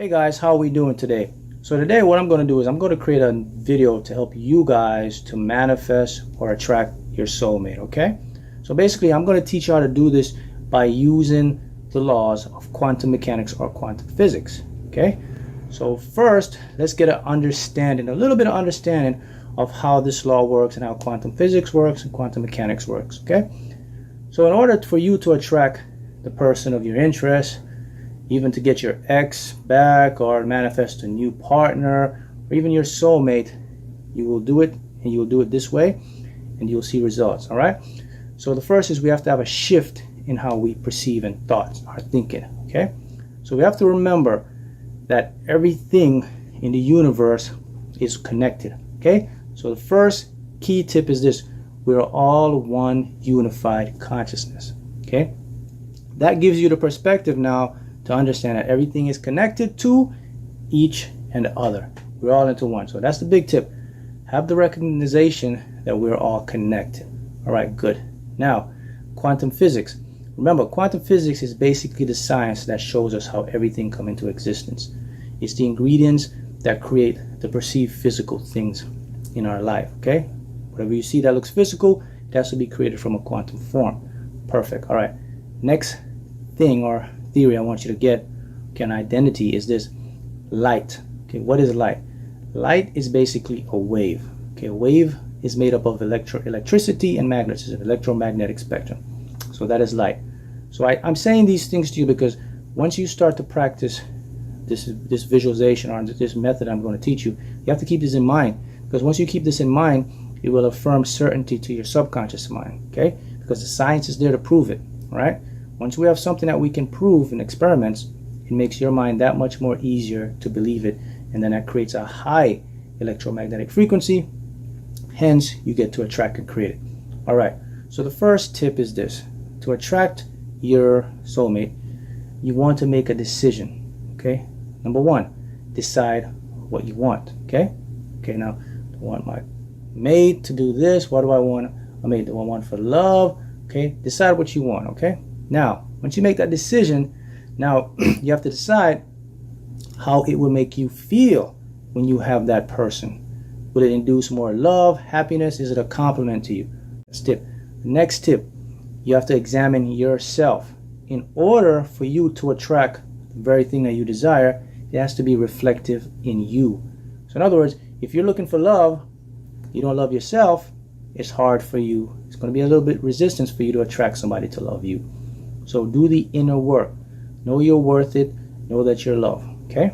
Hey guys, how are we doing today? So today what I'm going to do is I'm going to create a video to help you guys to manifest or attract your soulmate, okay? So basically I'm going to teach you how to do this by using the laws of quantum mechanics or quantum physics, okay? So first, let's get a little bit of understanding of how this law works and how quantum physics works and quantum mechanics works, okay? So in order for you to attract the person of your interest, even to get your ex back or manifest a new partner or even your soulmate, you will do it, and you will do it this way and you'll see results. All right, so the first is we have to have a shift in how we perceive and thoughts, our thinking. Okay, so we have to remember that everything in the universe is connected. Okay, so the first key tip is this: we're all one unified consciousness. Okay, that gives you the perspective now to understand that everything is connected to each and the other. We're all into one. So that's the big tip. Have the recognition that we're all connected. All right, good. Now, quantum physics. Remember, quantum physics is basically the science that shows us how everything comes into existence. It's the ingredients that create the perceived physical things in our life, okay? Whatever you see that looks physical, it has to be created from a quantum form. Perfect. All right. Next thing or theory I want you to get, okay, an identity is this: light. Okay, what is light? Light is basically a wave. Okay, a wave is made up of electricity and magnetism, electromagnetic spectrum. So that is light. So I'm saying these things to you because once you start to practice this visualization or this method I'm going to teach you, you have to keep this in mind, because once you keep this in mind, it will affirm certainty to your subconscious mind. Okay, because the science is there to prove it. All right. Once we have something that we can prove in experiments, it makes your mind that much more easier to believe it, and then that creates a high electromagnetic frequency. Hence, you get to attract and create it. All right, so the first tip is this: to attract your soulmate, you want to make a decision, okay? Number one, decide what you want, okay? Okay, now, I want my mate to do this. What do I want a mate? Do I want for love? Okay, decide what you want, okay? Now, once you make that decision, now you have to decide how it will make you feel when you have that person. Will it induce more love, happiness? Is it a compliment to you? That's tip. The next tip, you have to examine yourself. In order for you to attract the very thing that you desire, it has to be reflective in you. So in other words, if you're looking for love, you don't love yourself, it's hard for you. It's going to be a little bit resistance for you to attract somebody to love you. So do the inner work. Know you're worth it. Know that you're loved. Okay?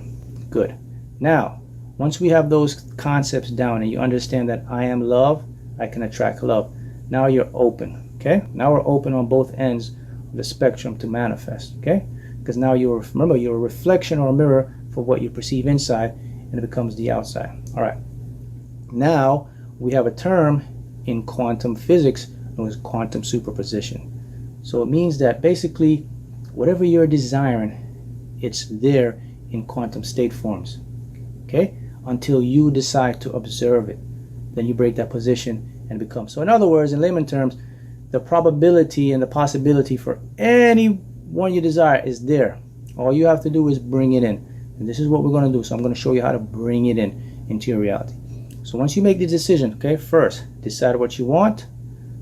Good. Now, once we have those concepts down and you understand that I am love, I can attract love. Now you're open. Okay? Now we're open on both ends of the spectrum to manifest. Okay? Because now remember, you're a reflection or a mirror for what you perceive inside, and it becomes the outside. All right. Now we have a term in quantum physics known as quantum superposition. So it means that basically whatever you're desiring, it's there in quantum state forms, okay? Until you decide to observe it. Then you break that position and become. So in other words, in layman terms, the probability and the possibility for any one you desire is there. All you have to do is bring it in. And this is what we're going to do. So I'm going to show you how to bring it into your reality. So once you make the decision, okay, first, decide what you want.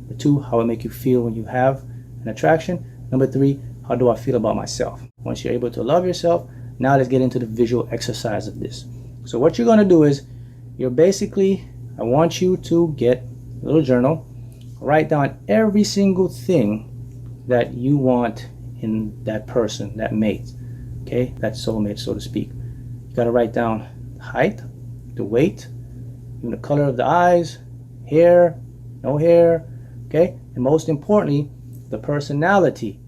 Number two, how it make you feel when you have an attraction. Number three, how do I feel about myself? Once you're able to love yourself, now let's get into the visual exercise of this. So what you're going to do is, I want you to get a little journal, write down every single thing that you want in that person, that mate, okay, that soulmate, so to speak. You got to write down the height, the weight, even the color of the eyes, hair, no hair, okay, and most importantly, the personality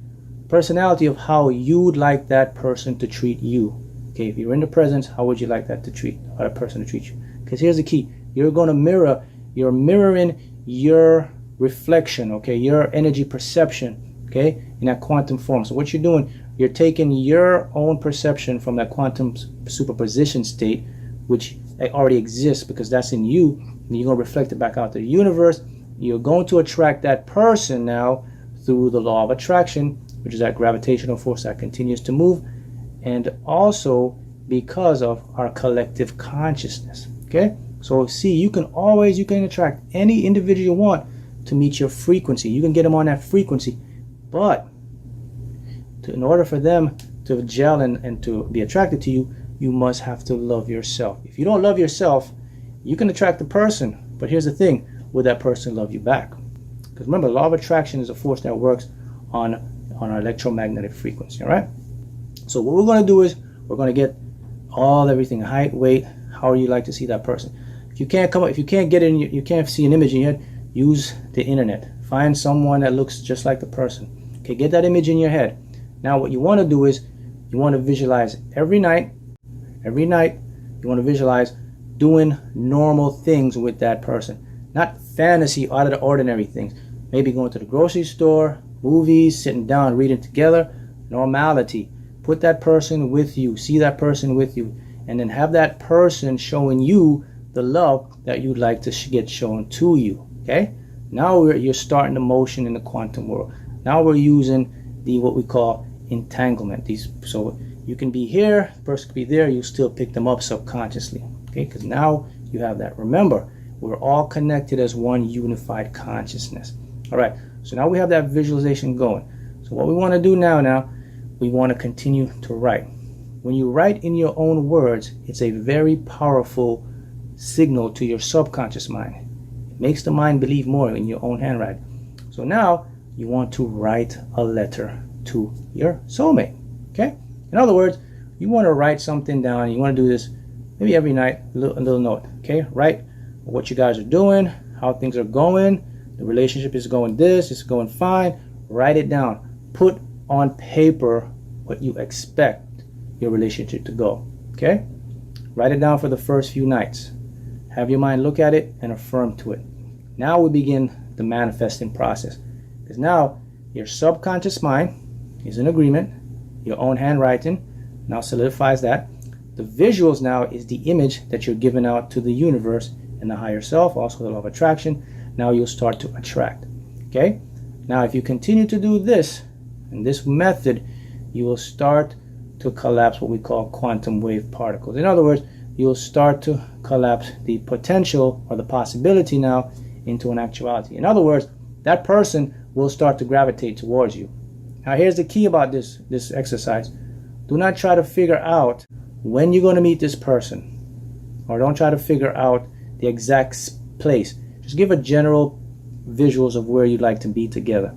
of how you'd like that person to treat you. Okay, if you're in the presence, how would you like that person to treat you? Because here's the key: you're mirroring your reflection, okay, your energy perception, okay, in that quantum form. So what you're doing, you're taking your own perception from that quantum superposition state, which already exists because that's in you, and you're going to reflect it back out to the universe. You're going to attract that person now through the law of attraction, which is that gravitational force that continues to move. And also, because of our collective consciousness. Okay, so see, you can attract any individual you want to meet your frequency. You can get them on that frequency, but in order for them to gel and to be attracted to you, you must have to love yourself. If you don't love yourself, you can attract the person, but here's the thing: will that person love you back? Because remember, law of attraction is a force that works on our electromagnetic frequency. All right, so what we're going to do is we're going to get everything, height, weight, how you like to see that person. If you can't get in, you can't see an image in your head, use the internet. Find someone that looks just like the person. Okay, get that image in your head. Now what you want to do is you want to visualize every night you want to visualize doing normal things with that person, not fantasy, out of the ordinary things. Maybe going to the grocery store, movies, sitting down, reading together. Normality. Put that person with you, see that person with you, and then have that person showing you the love that you'd like to get shown to you. Okay, now you're starting the motion in the quantum world. Now we're using what we call entanglement. So you can be here, the person could be there, you still pick them up subconsciously. Okay, because now you have that. Remember, we're all connected as one unified consciousness. All right, so now we have that visualization going. So what we want to do now, we want to continue to write. When you write in your own words, it's a very powerful signal to your subconscious mind. It makes the mind believe more in your own handwriting. So now you want to write a letter to your soulmate. Okay? In other words, you want to write something down. You want to do this maybe every night, a little note. Okay? Write what you guys are doing, how things are going. The relationship is going it's going fine. Write it down. Put on paper what you expect your relationship to go. Okay? Write it down for the first few nights. Have your mind look at it and affirm to it. Now we begin the manifesting process. Because now your subconscious mind is in agreement. Your own handwriting now solidifies that. The visuals now is the image that you're giving out to the universe and the higher self, also the law of attraction. Now you'll start to attract. Okay? Now if you continue to do this, in this method, you will start to collapse what we call quantum wave particles. In other words, you'll start to collapse the potential or the possibility now into an actuality. In other words, that person will start to gravitate towards you. Now here's the key about this exercise. Do not try to figure out when you're going to meet this person, or don't try to figure out the exact place. Just give a general visuals of where you'd like to be together.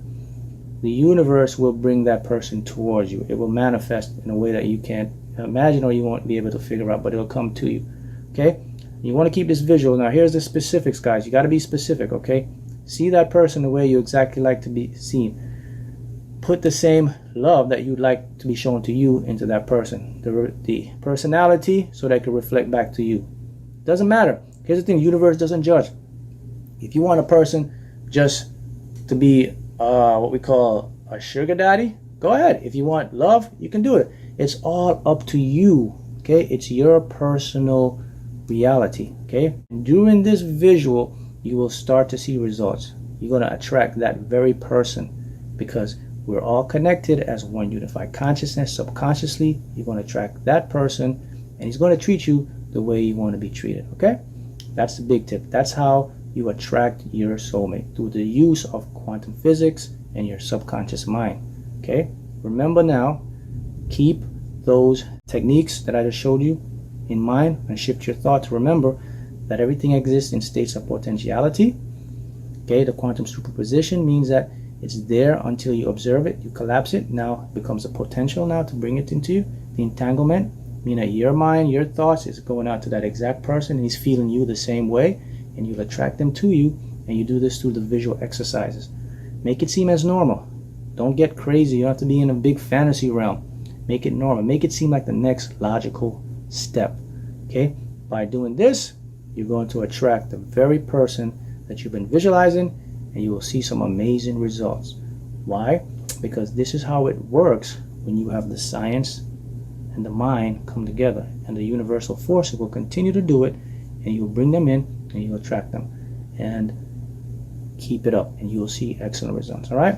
The universe will bring that person towards you. It will manifest in a way that you can't imagine or you won't be able to figure out, but it'll come to you. Okay? You want to keep this visual. Now here's the specifics, guys. You got to be specific, okay? See that person the way you exactly like to be seen. Put the same love that you'd like to be shown to you into that person. The personality, so that it can reflect back to you. Doesn't matter. Here's the thing, the universe doesn't judge. If you want a person just to be what we call a sugar daddy, go ahead. If you want love, you can do it. It's all up to you. Okay? It's your personal reality. Okay? During this visual, you will start to see results. You're going to attract that very person because we're all connected as one unified consciousness. Subconsciously, you're going to attract that person and he's going to treat you the way you want to be treated. Okay? That's the big tip. That's how you attract your soulmate, through the use of quantum physics and your subconscious mind. Okay? Remember now, keep those techniques that I just showed you in mind and shift your thoughts. Remember that everything exists in states of potentiality. Okay? The quantum superposition means that it's there until you observe it, you collapse it, now it becomes a potential now to bring it into you. The entanglement means that your mind, your thoughts is going out to that exact person and he's feeling you the same way, and you'll attract them to you. And you do this through the visual exercises. Make it seem as normal. Don't get crazy. You don't have to be in a big fantasy realm. Make it normal. Make it seem like the next logical step. Okay? By doing this, you're going to attract the very person that you've been visualizing, and you will see some amazing results. Why? Because this is how it works when you have the science and the mind come together, and the universal forces will continue to do it, and you'll bring them in and you'll attract them, and keep it up and you'll see excellent results. All right?